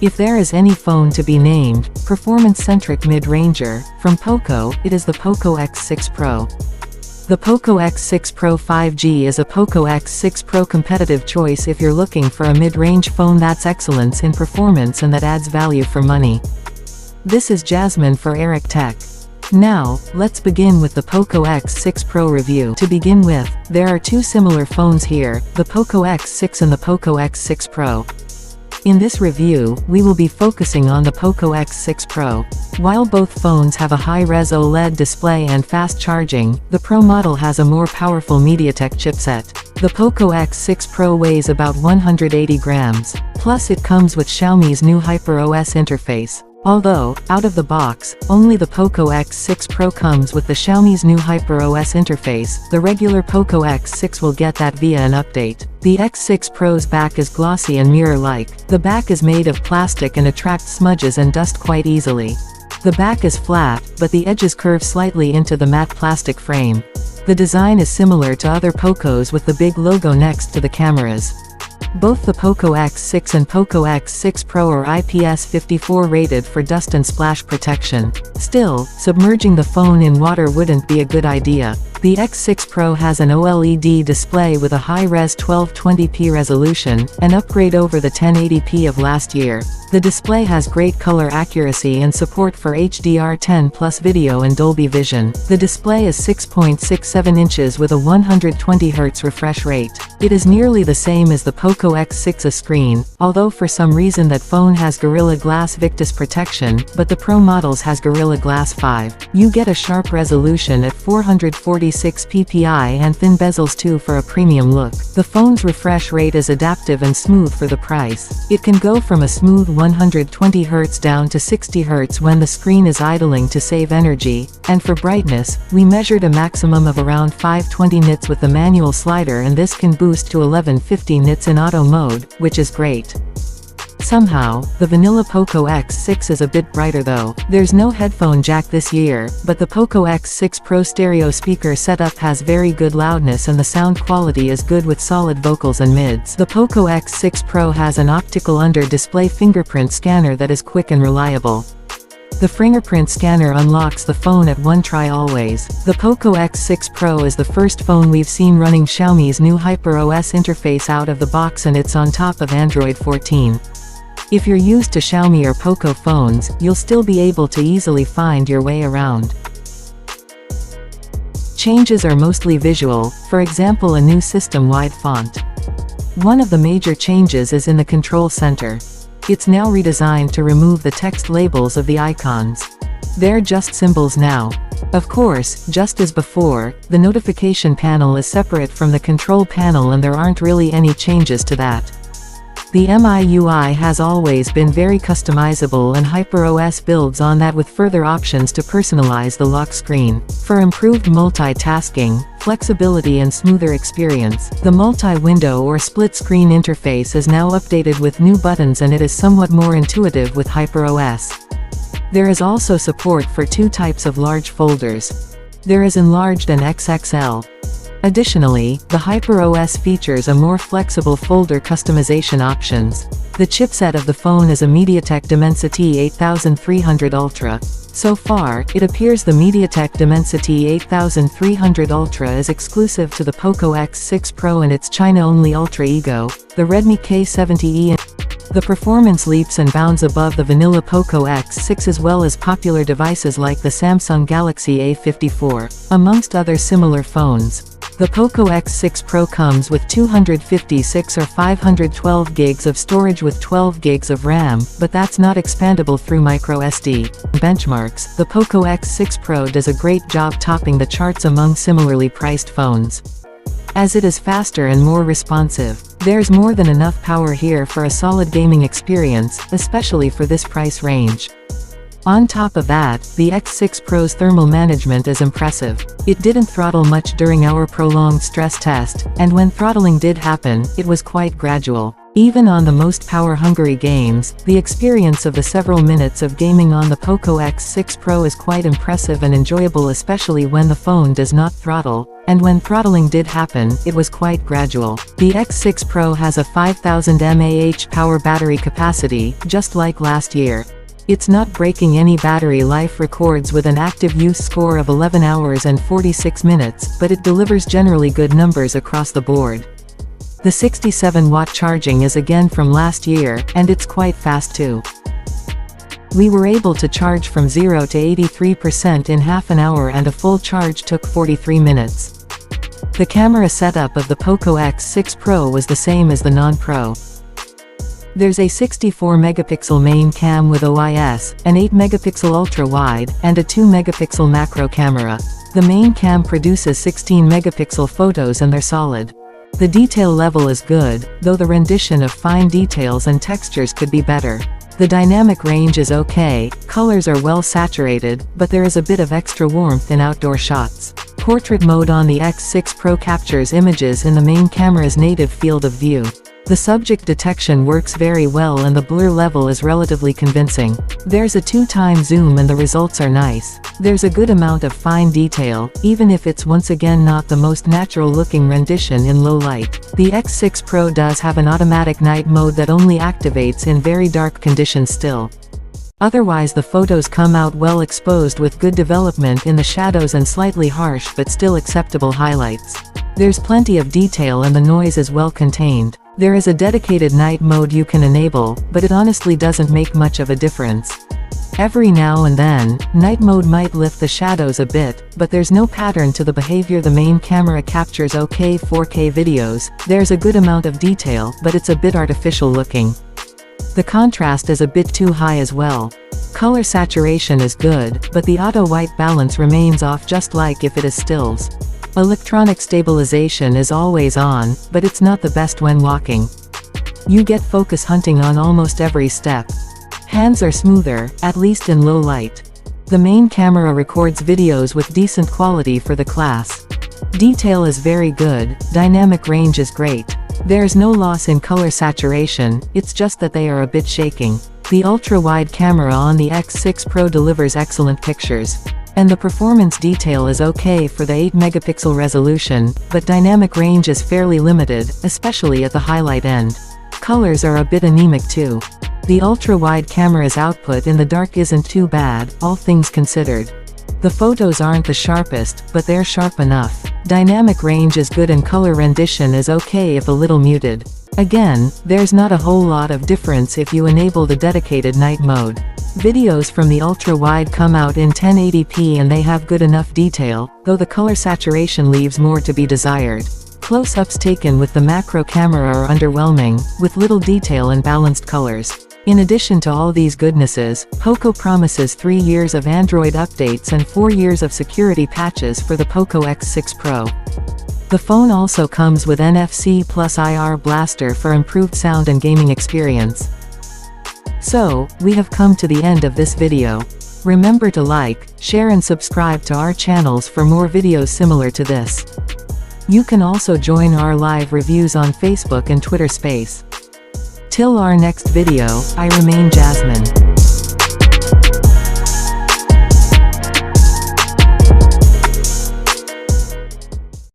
If there is any phone to be named, performance-centric mid-ranger, from POCO, it is the POCO X6 Pro. The POCO X6 Pro 5G is a POCO X6 Pro competitive choice if you're looking for a mid-range phone that's excellence in performance and that adds value for money. This is Jasmine for Eric Tech. Now, let's begin with the POCO X6 Pro review. To begin with, there are two similar phones here, the POCO X6 and the POCO X6 Pro. In this review, we will be focusing on the POCO X6 Pro. While both phones have a high-res OLED display and fast charging, the Pro model has a more powerful MediaTek chipset. The POCO X6 Pro weighs about 180 grams. Plus it comes with Xiaomi's new HyperOS interface. Although, out of the box, only the POCO X6 Pro comes with the Xiaomi's new HyperOS interface, the regular POCO X6 will get that via an update. The X6 Pro's back is glossy and mirror-like. The back is made of plastic and attracts smudges and dust quite easily. The back is flat, but the edges curve slightly into the matte plastic frame. The design is similar to other POCOs with the big logo next to the cameras. Both the POCO X6 and POCO X6 Pro are IPS54 rated for dust and splash protection. Still, submerging the phone in water wouldn't be a good idea. The X6 Pro has an OLED display with a high-res 1220p resolution, an upgrade over the 1080p of last year. The display has great color accuracy and support for HDR10+ video and Dolby Vision. The display is 6.67 inches with a 120Hz refresh rate. It is nearly the same as the POCO X6 screen, although for some reason that phone has Gorilla Glass Victus protection, but the Pro models has Gorilla Glass 5. You get a sharp resolution at 446 ppi and thin bezels too for a premium look. The phone's refresh rate is adaptive and smooth for the price. It can go from a smooth 120Hz down to 60Hz when the screen is idling to save energy, and for brightness, we measured a maximum of around 520 nits with the manual slider, and this can boost to 1150 nits in auto mode, which is great. Somehow, the vanilla POCO X6 is a bit brighter though. There's no headphone jack this year, but the POCO X6 Pro stereo speaker setup has very good loudness and the sound quality is good with solid vocals and mids. The POCO X6 Pro has an optical under-display fingerprint scanner that is quick and reliable. The fingerprint scanner unlocks the phone at one try always. The POCO X6 Pro is the first phone we've seen running Xiaomi's new HyperOS interface out of the box, and it's on top of Android 14. If you're used to Xiaomi or POCO phones, you'll still be able to easily find your way around. Changes are mostly visual, for example a new system-wide font. One of the major changes is in the control center. It's now redesigned to remove the text labels of the icons. They're just symbols now. Of course, just as before, the notification panel is separate from the control panel and there aren't really any changes to that. The MIUI has always been very customizable and HyperOS builds on that with further options to personalize the lock screen. For improved multitasking, flexibility and smoother experience, the multi-window or split-screen interface is now updated with new buttons and it is somewhat more intuitive with HyperOS. There is also support for two types of large folders. There is enlarged and XXL. Additionally, the HyperOS features a more flexible folder customization options. The chipset of the phone is a MediaTek Dimensity 8300 Ultra. So far, it appears the MediaTek Dimensity 8300 Ultra is exclusive to the POCO X6 Pro and its China-only Ultra Ego, the Redmi K70e. The performance leaps and bounds above the vanilla POCO X6 as well as popular devices like the Samsung Galaxy A54, amongst other similar phones. The POCO X6 Pro comes with 256 or 512 gigs of storage with 12 gigs of RAM, but that's not expandable through microSD. Benchmarks, the POCO X6 Pro does a great job topping the charts among similarly priced phones. As it is faster and more responsive, there's more than enough power here for a solid gaming experience, especially for this price range. On top of that, the X6 Pro's thermal management is impressive. It didn't throttle much during our prolonged stress test, and when throttling did happen, it was quite gradual. Even on the most power-hungry games, the experience of the several minutes of gaming on the POCO X6 Pro is quite impressive and enjoyable, especially when the phone does not throttle. and when throttling did happen, it was quite gradual. The X6 Pro has a 5000 mAh power battery capacity, just like last year. It's not breaking any battery life records with an active use score of 11 hours and 46 minutes, but it delivers generally good numbers across the board. The 67-watt charging is again from last year, and it's quite fast too. We were able to charge from 0 to 83% in half an hour, and a full charge took 43 minutes. The camera setup of the POCO X6 Pro was the same as the non-Pro. There's a 64-megapixel main cam with OIS, an 8-megapixel ultra-wide, and a 2-megapixel macro camera. The main cam produces 16-megapixel photos and they're solid. The detail level is good, though the rendition of fine details and textures could be better. The dynamic range is okay, colors are well saturated, but there is a bit of extra warmth in outdoor shots. Portrait mode on the X6 Pro captures images in the main camera's native field of view. The subject detection works very well and the blur level is relatively convincing. There's a 2x zoom and the results are nice. There's a good amount of fine detail, even if it's once again not the most natural-looking rendition in low light. The X6 Pro does have an automatic night mode that only activates in very dark conditions still. Otherwise the photos come out well exposed with good development in the shadows and slightly harsh but still acceptable highlights. There's plenty of detail and the noise is well contained. There is a dedicated night mode you can enable, but it honestly doesn't make much of a difference. Every now and then, night mode might lift the shadows a bit, but there's no pattern to the behavior. The main camera captures okay 4K videos, there's a good amount of detail, but it's a bit artificial looking. The contrast is a bit too high as well. Color saturation is good, but the auto-white balance remains off just like if it is stills. Electronic stabilization is always on, but it's not the best when walking. You get focus hunting on almost every step. Hands are smoother, at least in low light. The main camera records videos with decent quality for the class. Detail is very good, dynamic range is great. There's no loss in color saturation, it's just that they are a bit shaking. The ultra-wide camera on the X6 Pro delivers excellent pictures. And the performance detail is okay for the 8-megapixel resolution, but dynamic range is fairly limited, especially at the highlight end. Colors are a bit anemic too. The ultra-wide camera's output in the dark isn't too bad, all things considered. The photos aren't the sharpest, but they're sharp enough. Dynamic range is good and color rendition is okay if a little muted. Again, there's not a whole lot of difference if you enable the dedicated night mode. Videos from the ultra-wide come out in 1080p and they have good enough detail, though the color saturation leaves more to be desired. Close-ups taken with the macro camera are underwhelming, with little detail and balanced colors. In addition to all these goodnesses, POCO promises 3 years of Android updates and 4 years of security patches for the POCO X6 Pro. The phone also comes with NFC plus IR blaster for improved sound and gaming experience. So, we have come to the end of this video. Remember to like, share and subscribe to our channels for more videos similar to this. You can also join our live reviews on Facebook and Twitter Space. Till our next video, I remain Jasmine.